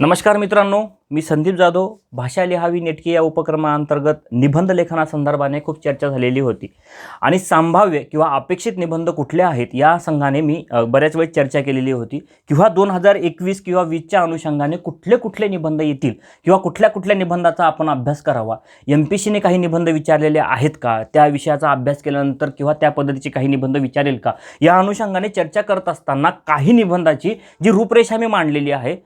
नमस्कार मित्रांनो, मी संदीप जाधव. भाषा लिहावी नेटके या उपक्रमाअंतर्गत निबंध लेखनासंदर्भाने खूप चर्चा झालेली होती आणि संभाव्य किंवा अपेक्षित निबंध कुठले आहेत या संघाने मी बऱ्याच वेळ चर्चा केलेली होती. किंवा 2021 किंवा 20च्या अनुषंगाने कुठले कुठले निबंध येतील किंवा कुठल्या कुठल्या निबंधाचा आपण अभ्यास करावा, MPSCने काही निबंध विचारलेले आहेत का, त्या विषयाचा अभ्यास केल्यानंतर किंवा त्या पद्धतीचे काही निबंध विचारेल का, या अनुषंगाने चर्चा करत असताना काही निबंधाची जी रूपरेषा मी मांडलेली आहे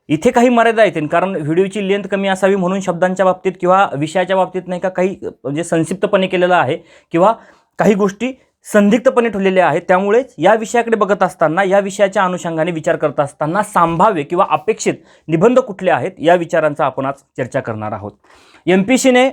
इथे काही मर्यादा येतील. कारण व्हिडिओची लेंथ कमी असावी म्हणून शब्दांच्या बाबतीत किंवा विषयाच्या बाबतीत नाही का काही म्हणजे संक्षिप्तपणे केलेलं आहे किंवा काही गोष्टी संदिग्धपणे ठेवलेल्या आहेत. त्यामुळेच या विषयाकडे बघत असताना, या विषयाच्या अनुषंगाने विचार करत असताना संभाव्य किंवा अपेक्षित निबंध कुठले आहेत या विचारांचा आपण आज चर्चा करणार आहोत. MPSCने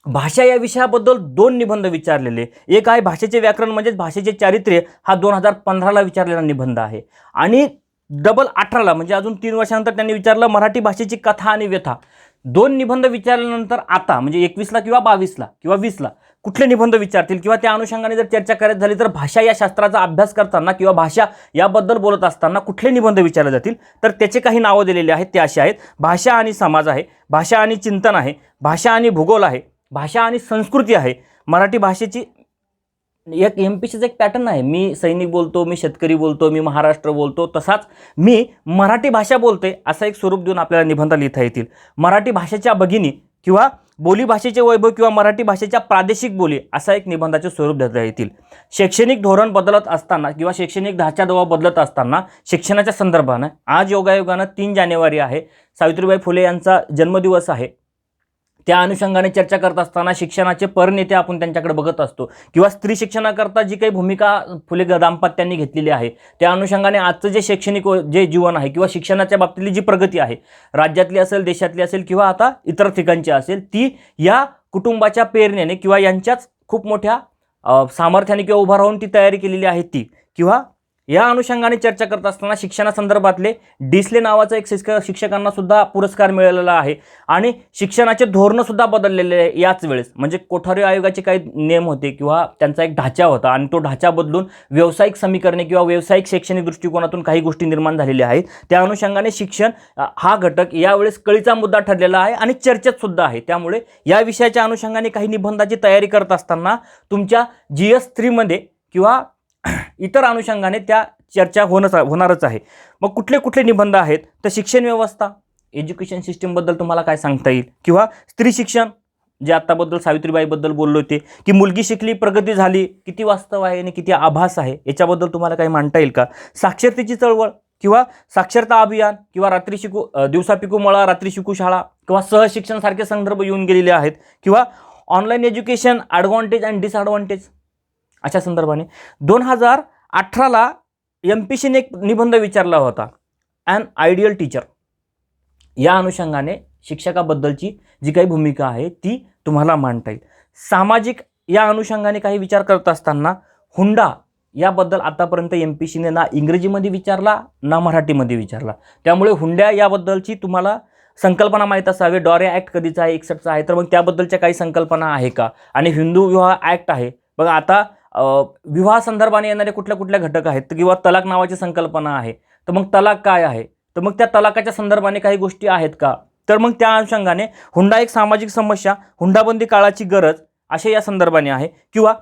भाषा या विषयाबद्दल 2 निबंध विचारलेले. एक आहे भाषेचे व्याकरण म्हणजेच भाषेचे चारित्र्य, हा 2015ला विचारलेला निबंध आहे. आणि डबल 18ला म्हणजे अजून 3 वर्षानंतर त्यांनी विचारलं मराठी भाषेची कथा आणि व्यथा. 2 निबंध विचारल्यानंतर आता म्हणजे 21ला किंवा 22ला किंवा 20ला कुठले निबंध विचारतील किंवा त्या अनुषंगाने जर चर्चा करायची झाली तर भाषा या शास्त्राचा अभ्यास करताना किंवा भाषा याबद्दल बोलत असताना कुठले निबंध विचारले जातील तर त्याचे काही नावं दिलेले आहेत. ते असे आहेत: भाषा आणि समाज आहे, भाषा आणि चिंतन आहे, भाषा आणि भूगोल आहे, भाषा आणि संस्कृती आहे. मराठी भाषेची एक MPSCचा एक पॅटर्न आहे. मी सैनिक बोलतो, मी शेतकरी बोलतो, मी महाराष्ट्र बोलतो, तसाच मी मराठी भाषा बोलते असं एक स्वरूप देऊन आपल्याला निबंध लिहिता येतील. मराठी भाषेच्या भगिनी किंवा बोलीभाषेचे वैभव किंवा मराठी भाषेच्या प्रादेशिक बोली असा एक निबंधाचे स्वरूप देता येतील. शैक्षणिक धोरण बदलत असताना किंवा शैक्षणिक ढाचा बदलत असताना शिक्षणाच्या संदर्भानं आज योगायोगानं 3 जानेवारी आहे, सावित्रीबाई फुले यांचा जन्मदिवस आहे. त्या अनुषंगाने चर्चा करत असताना शिक्षणाचे परनेते आपण त्यांच्याकडे बघत असतो किंवा स्त्री शिक्षणाकरता जी काही भूमिका फुले दाम्पत्यांनी घेतलेली आहे त्या अनुषंगाने आजचं जे शैक्षणिक जे जीवन आहे किंवा शिक्षणाच्या बाबतीतली जी प्रगती आहे, राज्यातली असेल, देशातली असेल किंवा आता इतर ठिकाणची असेल, ती या कुटुंबाच्या प्रेरणेने किंवा यांच्याच खूप मोठ्या सामर्थ्याने किंवा उभा राहून ती तयारी केलेली आहे ती. किंवा या अनुषंगाने चर्चा करत असताना शिक्षणासंदर्भातले डिसले नावाचा एक शिक्षकांना सुद्धा पुरस्कार मिळालेला आहे आणि शिक्षणाचे धोरणं सुद्धा बदललेले आहे याच वेळेस. म्हणजे कोठारी आयोगाचे काही नियम होते किंवा त्यांचा एक ढाचा होता आणि तो ढाचा बदलून व्यावसायिक समीकरणे किंवा व्यावसायिक शैक्षणिक दृष्टिकोनातून काही गोष्टी निर्माण झालेल्या आहेत. त्या अनुषंगाने शिक्षण हा घटक यावेळेस कळीचा मुद्दा ठरलेला आहे आणि चर्चेत सुद्धा आहे. त्यामुळे या विषयाच्या अनुषंगाने काही निबंधाची तयारी करत असताना तुमच्या GS3मध्ये किंवा इतर अनुषंगाने त्या चर्चा होणारच आहे. मग कुठले कुठले निबंध आहेत तर शिक्षण व्यवस्था, एज्युकेशन सिस्टीमबद्दल तुम्हाला काय सांगता येईल किंवा स्त्री शिक्षण जे आत्ताबद्दल सावित्रीबाईबद्दल बोललो होते की मुलगी शिकली, प्रगती झाली, किती वास्तव आहे आणि किती आभास आहे याच्याबद्दल तुम्हाला काही मांडता येईल का. साक्षरतेची चळवळ किंवा साक्षरता अभियान किंवा रात्री शिकू दिवसा पिकू मळा रात्री शिकू शाळा किंवा सहशिक्षण सारखे संदर्भ येऊन गेलेले आहेत किंवा online education advantage and disadvantage अशा संदर्भाने. 2018ला MPSCने एक निबंध विचारला होता, ॲन आयडियल टीचर. या अनुषंगाने शिक्षकाबद्दलची जी काही भूमिका आहे ती तुम्हाला मांडता येईल. सामाजिक या अनुषंगाने काही विचार करत असताना हुंडा याबद्दल आतापर्यंत MPSCने ना इंग्रजीमध्ये विचारला ना मराठीमध्ये विचारला. त्यामुळे हुंड्या याबद्दलची तुम्हाला संकल्पना माहीत असावी. डॉरे ॲक्ट कधीचा आहे, 61चा आहे, तर मग त्याबद्दलच्या काही संकल्पना आहे का. आणि हिंदू विवाह ॲक्ट आहे बघा. आता विवाह संदर्भाने येणारे कुठल्या कुठल्या घटक आहेत किंवा तलाक नावाची संकल्पना आहे, तर मग तलाक काय आहे, तर मग त्या तलाकाच्या संदर्भाने काही गोष्टी आहेत का. तर मग त्या अनुषंगाने हुंडा एक सामाजिक समस्या, हुंडाबंदी काळाची गरज असे या संदर्भाने आहे. किंवा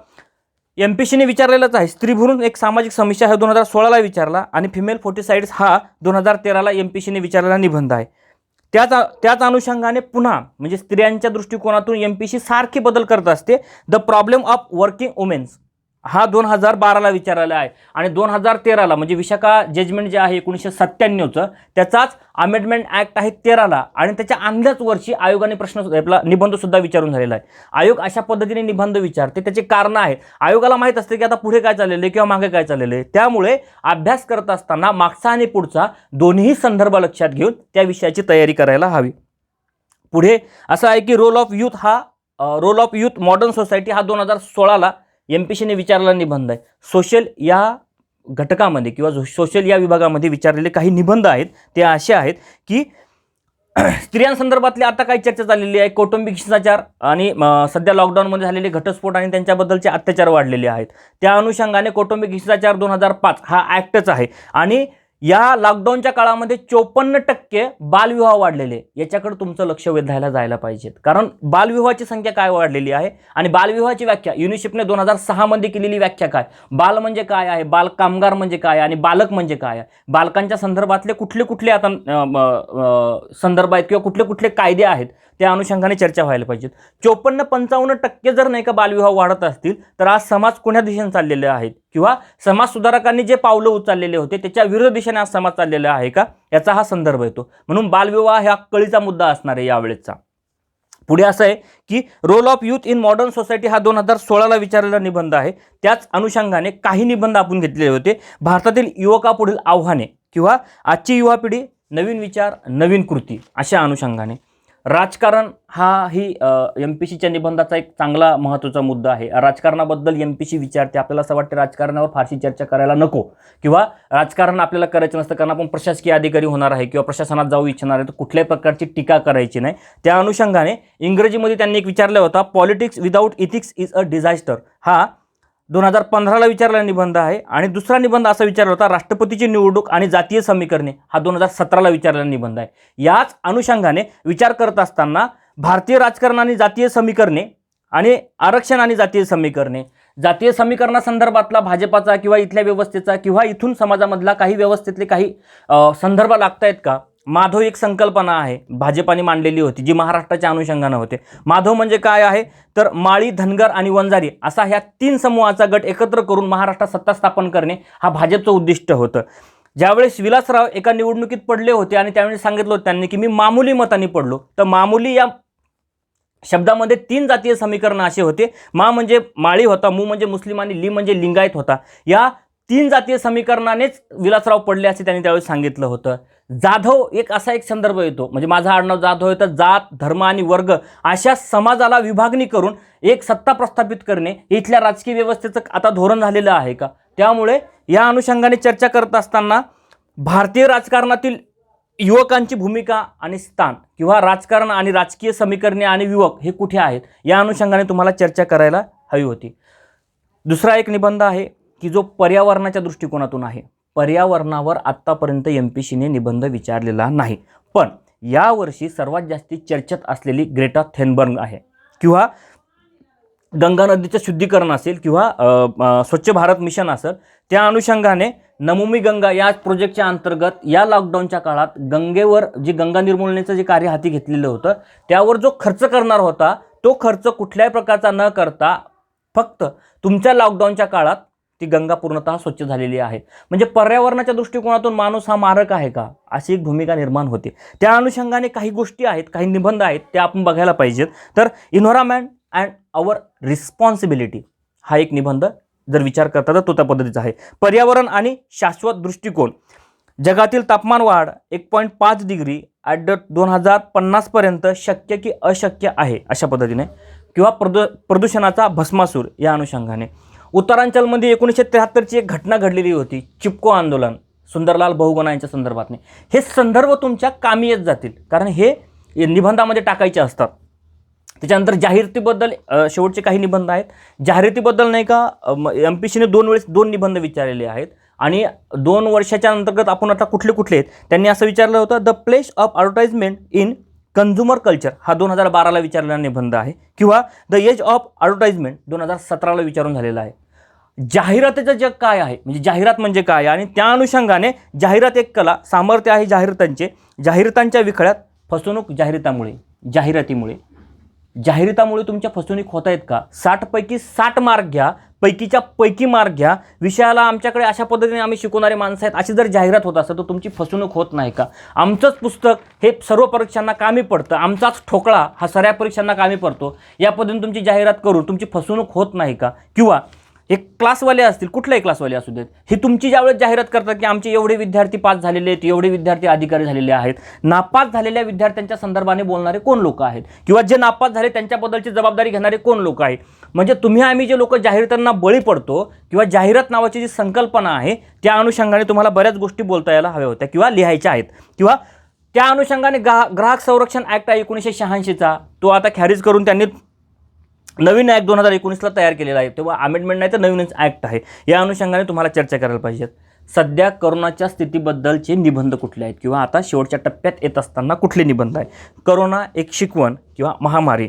MPSCने विचारलेलाच आहे, स्त्री भ्रूण एक सामाजिक समस्या हा 2016ला विचारला आणि फिमेल फोर्टिसाइड्स हा 2013ला MPSCने विचारलेला निबंध आहे. त्याच अनुषंगाने पुन्हा म्हणजे स्त्रियांच्या दृष्टिकोनातून MPSC सारखे बदल करत असते. The problem of working womens हा 2012ला विचारलेला आहे आणि 2013ला म्हणजे विशाखा जजमेंट जे आहे 1997चं त्याचाच अमेंडमेंट ॲक्ट आहे 13ला आणि त्याच्या आंध्याच वर्षी आयोगाने निबंधसुद्धा विचारून झालेला आहे. आयोग अशा पद्धतीने निबंध विचारते, त्याचे कारण आहे. आयोगाला माहीत असते की आता पुढे काय चाललेलं आहे किंवा मागे काय चाललेलं आहे. त्यामुळे अभ्यास करत असताना मागचा आणि पुढचा दोन्ही संदर्भ लक्षात घेऊन त्या विषयाची तयारी करायला हवी. पुढे असं आहे की role of youth modern society हा 2016ला MPSCने विचारलेला निबंध आहे. सोशल या घटकामध्ये किंवा सोशल या विभागामध्ये विचारलेले काही निबंध आहेत ते असे आहेत की स्त्रियांसंदर्भातली आता काही चर्चा झालेली आहे. कौटुंबिक हिंसाचार आणि सध्या लॉकडाऊनमध्ये झालेले घटस्फोट आणि त्यांच्याबद्दलचे अत्याचार वाढलेले आहेत. त्या अनुषंगाने कौटुंबिक हिंसाचार 2005 हा ॲक्टच आहे आणि या लॉकडाऊनच्या काळामध्ये 54% बालविवाह वाढलेले, याच्याकडे तुमचं लक्ष वेधायला जायला पाहिजे. कारण बालविवाहाची संख्या काय वाढलेली आहे आणि बालविवाहाची व्याख्या युनिसेफने 2006 मध्ये केलेली व्याख्या काय, बाल म्हणजे काय आहे, बाल कामगार म्हणजे काय आणि बालक म्हणजे काय आहे, बालकांच्या संदर्भातले कुठले कुठले आता संदर्भ आहेत किंवा कुठले कुठले कायदे आहेत त्या अनुषंगाने चर्चा व्हायला पाहिजे. 54-55% जर नाही का बालविवाह वाढत असतील तर आज समाज कोण्या दिशेने चाललेले आहेत किंवा समाज सुधारकांनी जे पावलं उचललेले होते त्याच्या विरुद्ध दिशेने आज समाज चाललेला आहे का, याचा हा संदर्भ येतो. म्हणून बालविवाह हा कळीचा मुद्दा असणार आहे यावेळेचा. पुढे असं आहे की role of youth in modern society हा 2016ला विचारलेला निबंध आहे. त्याच अनुषंगाने काही निबंध आपण घेतलेले होते. भारतातील युवकापुढील आव्हाने किंवा आजची युवा पिढी, नवीन विचार नवीन कृती, अशा अनुषंगाने. राजकारण हा ही MPCच्या निबंधाचा एक चांगला महत्त्वाचा मुद्दा आहे. राजकारणाबद्दल MPC विचारते, आपल्याला असं वाटतं राजकारणावर फारशी चर्चा करायला नको किंवा राजकारण आपल्याला करायचं नसतं कारण आपण प्रशासकीय अधिकारी होणार आहे किंवा प्रशासनात जाऊ इच्छिणार आहे, तर कुठल्याही प्रकारची टीका करायची नाही. त्या अनुषंगाने इंग्रजीमध्ये त्यांनी एक विचारलं होता, politics without ethics is a disaster, हा 2015ला विचारलेला निबंध आहे. आणि दुसरा निबंध असा विचारला होता, राष्ट्रपतीची निवडणूक आणि जातीय समीकरणे, हा 2017ला विचारलेला निबंध आहे. याच अनुषंगाने विचार करत असताना भारतीय राजकारण आणि जातीय समीकरणे आणि आरक्षण आणि जातीय समीकरणे, जातीय समीकरणासंदर्भातला भाजपाचा किंवा इथल्या व्यवस्थेचा किंवा इथून समाजामधला काही व्यवस्थेतले काही संदर्भ लागतायत का. माधव एक संकल्पना आहे भाजपाने मांडलेली होती जी महाराष्ट्राच्या अनुषंगाने होते. माधव म्हणजे काय आहे तर माळी, धनगर आणि वंजारी असा ह्या 3 समूहाचा गट एकत्र करून महाराष्ट्रात सत्ता स्थापन करणे हा भाजपचं उद्दिष्ट होतं. ज्यावेळेस विलासराव एका निवडणुकीत पडले होते आणि त्यावेळी सांगितलं होतं त्यांनी की मी मामुली मतांनी पडलो, तर मामुली या शब्दामध्ये 3 जातीय समीकरण असे होते. मा म्हणजे माळी होता, मू म्हणजे मुस्लिम आणि ली म्हणजे लिंगायत होता. या 3 जातीय समीकरणानेच विलासराव पडले असे त्यांनी त्यावेळी सांगितलं होतं. जाधव एक असा एक संदर्भ येतो, म्हणजे माझं आडनाव जाधव आहे तर जात, धर्म आणि वर्ग अशा समाजाला विभागणी करून एक सत्ता प्रस्थापित करणे इथल्या राजकीय व्यवस्थेचं आता धोरण झालेलं आहे का. त्यामुळे या अनुषंगाने चर्चा करत असताना भारतीय राजकारणातील युवकांची भूमिका आणि स्थान किंवा राजकारण आणि राजकीय समीकरणे आणि युवक हे कुठे आहेत या अनुषंगाने तुम्हाला चर्चा करायला हवी होती. दुसरा एक निबंध आहे की जो पर्यावरणाच्या दृष्टिकोनातून आहे. पर्यावरणावर आत्तापर्यंत MPCने निबंध विचारलेला नाही, पण यावर्षी सर्वात जास्ती चर्चेत असलेली ग्रेटा थेनबर्ग आहे किंवा गंगा नदीचं शुद्धीकरण असेल किंवा स्वच्छ भारत मिशन असेल. त्या अनुषंगाने नमामि गंगा या प्रोजेक्टच्या अंतर्गत या लॉकडाऊनच्या काळात गंगेवर जे गंगा निर्मूलनेचं जे कार्य हाती घेतलेलं होतं त्यावर जो खर्च करणार होता तो खर्च कुठल्याही प्रकारचा न करता फक्त तुमच्या लॉकडाऊनच्या काळात ती गंगा पूर्णतः स्वच्छ झालेली आहे. म्हणजे पर्यावरणाच्या दृष्टिकोनातून माणूस हा मारक आहे का, अशी एक भूमिका निर्माण होते. त्या अनुषंगाने काही गोष्टी आहेत, काही निबंध आहेत त्या आपण बघायला पाहिजेत. तर इन्व्हायरमेंट अँड आवर रिस्पॉन्सिबिलिटी हा एक निबंध जर विचार करता तर तो त्या पद्धतीचा आहे. पर्यावरण आणि शाश्वत दृष्टिकोन, जगातील तापमान वाढ 1.5 डिग्री ॲट 2050 पर्यंत शक्य की अशक्य आहे अशा पद्धतीने किंवा प्रदूषणाचा भस्मासूर या अनुषंगाने. उत्तरांचलमध्ये 1973ची एक घटना घडलेली होती, चिपको आंदोलन, सुंदरलाल बहुगुणा यांच्या संदर्भातने. हे संदर्भ तुमच्या कामी येत जातील कारण हे निबंधामध्ये टाकायचे असतात. त्याच्यानंतर जाहिरातीबद्दल शेवटचे काही निबंध आहेत. जाहिरातीबद्दल नाही का MPCने 2 वेळेस 2 निबंध विचारलेले आहेत आणि 2 वर्षाच्या अंतर्गत आपण आता कुठले कुठले आहेत त्यांनी असं विचारलं होतं, the place of advertisement in consumer culture हा 2012ला विचारलेला निबंध आहे किंवा द एज ऑफ ॲडव्हर्टाइजमेंट 2017ला विचारून झालेला आहे. जाहिरातीचं जग काय आहे, म्हणजे जाहिरात म्हणजे काय आणि त्या अनुषंगाने जाहिरात एक कला, सामर्थ्य आहे जाहिरातांचे. जाहिरातांच्या विखळ्यात फसवणूक जाहिरातीमुळे तुमच्या फसवणूक होत आहेत का. 60 पैकी 60 मार्क घ्या, पैकीच्या पैकी मार्क घ्या, विषयाला आमच्याकडे अशा पद्धतीने आम्ही शिकवणारे माणसं आहेत अशी जर जाहिरात होत असेल तर तुमची फसवणूक होत नाही का. आमचंच पुस्तक हे सर्व परीक्षांना कामी पडतं, आमचाच ठोकळा हा सगळ्या परीक्षांना कामी पडतो, या पद्धतीने तुमची जाहिरात करून तुमची फसवणूक होत नाही का. किंवा एक क्लासवाले असतील, कुठलाही क्लासवाले असू देत, ही तुमची ज्यावेळेस जाहिरात करतात की आमचे एवढे विद्यार्थी पास झालेले आहेत, एवढे विद्यार्थी अधिकारी झालेले आहेत, नापास झालेल्या विद्यार्थ्यांच्या संदर्भाने बोलणारे कोण लोक आहेत किंवा जे नापास झाले त्यांच्याबद्दलची जबाबदारी घेणारे कोण लोक आहेत. म्हणजे तुम्ही आम्ही जे लोक जाहिरातांना बळी पडतो किंवा जाहिरात नावाची जी संकल्पना आहे त्या अनुषंगाने तुम्हाला बऱ्याच गोष्टी बोलता यायला हव्या होत्या किंवा लिहायच्या आहेत. किंवा त्या अनुषंगाने ग्राहक संरक्षण ॲक्ट आहे 1986चा, तो आता खारिज करून त्यांनी नवीन ॲक्ट 2019ला तयार केलेला आहे. तेव्हा अमेंडमेंट नाही तर नवीनच ॲक्ट आहे. या अनुषंगाने तुम्हाला चर्चा करायला पाहिजेत. सध्या करोनाच्या स्थितीबद्दलचे निबंध कुठले आहेत किंवा आता शेवटच्या टप्प्यात येत असताना कुठले निबंध आहे. करोना एक शिकवण किंवा महामारी,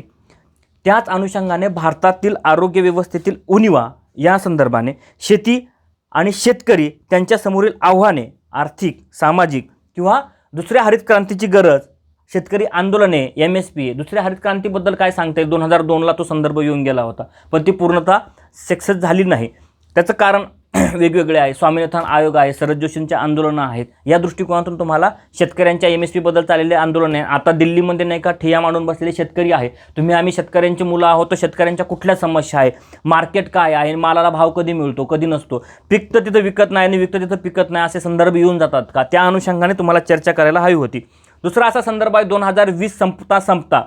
त्याच अनुषंगाने भारतातील आरोग्य व्यवस्थेतील उणिवा या संदर्भाने, शेती आणि शेतकरी त्यांच्यासमोरील आव्हाने, आर्थिक, सामाजिक किंवा दुसऱ्या हरित क्रांतीची गरज, शेतकरी आंदोलने, MSP, दुसऱ्या हरित क्रांतीबद्दल काय सांगता येईल. 2002ला तो संदर्भ येऊन गेला होता पण ती पूर्णतः सक्सेस झाली नाही. त्याचं कारण वेगवेगळे आहे. स्वामीनाथन आयोग आहे, शरद जोशींचे आंदोलनं आहेत. या दृष्टिकोनातून तुम्हाला शेतकऱ्यांच्या MSP बद्दल चाललेले आंदोलन आहे. आता दिल्लीमध्ये नाही का ठिय्या मांडून बसलेले शेतकरी आहे. आम्ही शेतकऱ्यांची मुलं आहोत, तर शेतकऱ्यांच्या कुठल्या समस्या आहे, मार्केट काय आहे, मालाला भाव कधी मिळतो कधी नसतो, पिकतं तिथं विकत नाही आणि विकतं तिथं पिकत नाही, असे संदर्भ येऊन जातात का. त्या अनुषंगाने तुम्हाला चर्चा करायला हवी होती. दुसरा असा संदर्भ आहे 2020 संपता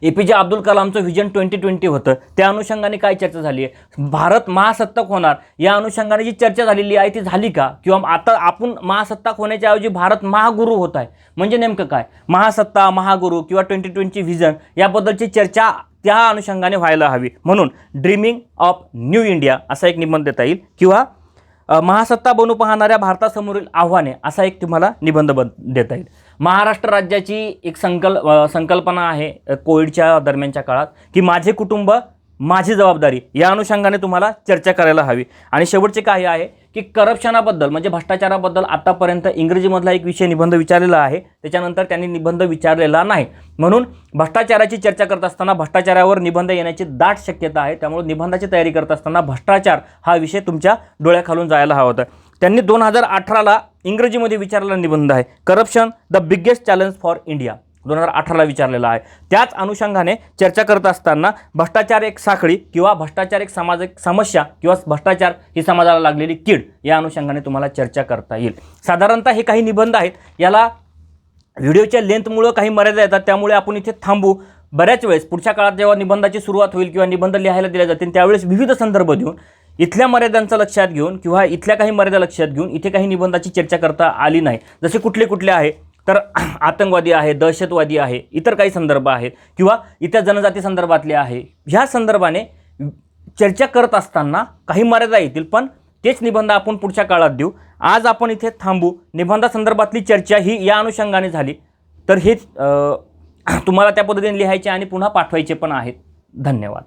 APJ अब्दुल कलामचं व्हिजन 2020 होतं. त्या अनुषंगाने काय चर्चा झाली आहे. भारत महासत्ताक होणार या अनुषंगाने जी चर्चा झालेली आहे ती झाली का. किंवा आता आपण महासत्ताक होण्याच्या ऐवजी भारत महागुरू होत आहे. म्हणजे नेमकं काय, महासत्ता, महागुरू किंवा 2020 व्हिजन याबद्दलची चर्चा त्या अनुषंगाने व्हायला हवी. म्हणून ड्रीमिंग ऑफ न्यू इंडिया असा एक निबंध देता येईल किंवा महासत्ता बनू पाहणाऱ्या भारतासमोरील आव्हाने असा एक तुम्हाला निबंध देता येईल. महाराष्ट्र राज्याची एक संकल्पना आहे कोविडच्या दरम्यानच्या काळात की माझे कुटुंब माझी जबाबदारी, या अनुषंगाने तुम्हाला चर्चा करायला हवी. आणि शेवटचे काय आहे की करप्शनाबद्दल म्हणजे भ्रष्टाचाराबद्दल आतापर्यंत इंग्रजीमधला एक विषय निबंध विचारलेला आहे, त्याच्यानंतर त्यांनी निबंध विचारलेला नाही. म्हणून भ्रष्टाचाराची चर्चा करत असताना भ्रष्टाचारावर निबंध येण्याची दाट शक्यता आहे. त्यामुळे निबंधाची तयारी करत असताना भ्रष्टाचार हा विषय तुमच्या डोळ्याखालून जायला हवा होता. त्यांनी 2018ला इंग्रजीमध्ये विचारलेला निबंध आहे corruption the biggest challenge for India, 2018ला विचारलेला आहे. त्याच अनुषंगाने चर्चा करत असताना भ्रष्टाचार एक साखळी किंवा भ्रष्टाचार एक सामाजिक समस्या किंवा भ्रष्टाचार ही समाजाला लागलेली कीड या अनुषंगाने तुम्हाला चर्चा करता येईल. साधारणतः हे काही निबंध आहेत. याला व्हिडिओच्या लेंथमुळे काही मर्यादा येतात, त्यामुळे आपण इथे थांबू. बऱ्याच वेळेस पुढच्या काळात जेव्हा निबंधाची सुरुवात होईल किंवा निबंध लिहायला दिले जातील त्यावेळेस विविध संदर्भ देऊन इथल्या मर्यादांचं लक्षात घेऊन किंवा इथल्या काही मर्यादा लक्षात घेऊन इथे काही निबंधाची चर्चा करता आली नाही. जसे कुठले आहे तर आतंकवादी आहे, दहशतवादी आहे, इतर काही संदर्भ आहेत किंवा इतर जनजाती संदर्भातले आहे. ह्या संदर्भाने चर्चा करत असताना काही मर्यादा येतील पण तेच निबंध आपण पुढच्या काळात देऊ. आज आपण इथे थांबू. निबंधासंदर्भातली चर्चा ही या अनुषंगाने झाली तर हे तुम्हाला त्या पद्धतीने लिहायचे आणि पुन्हा पाठवायचे पण आहेत. धन्यवाद.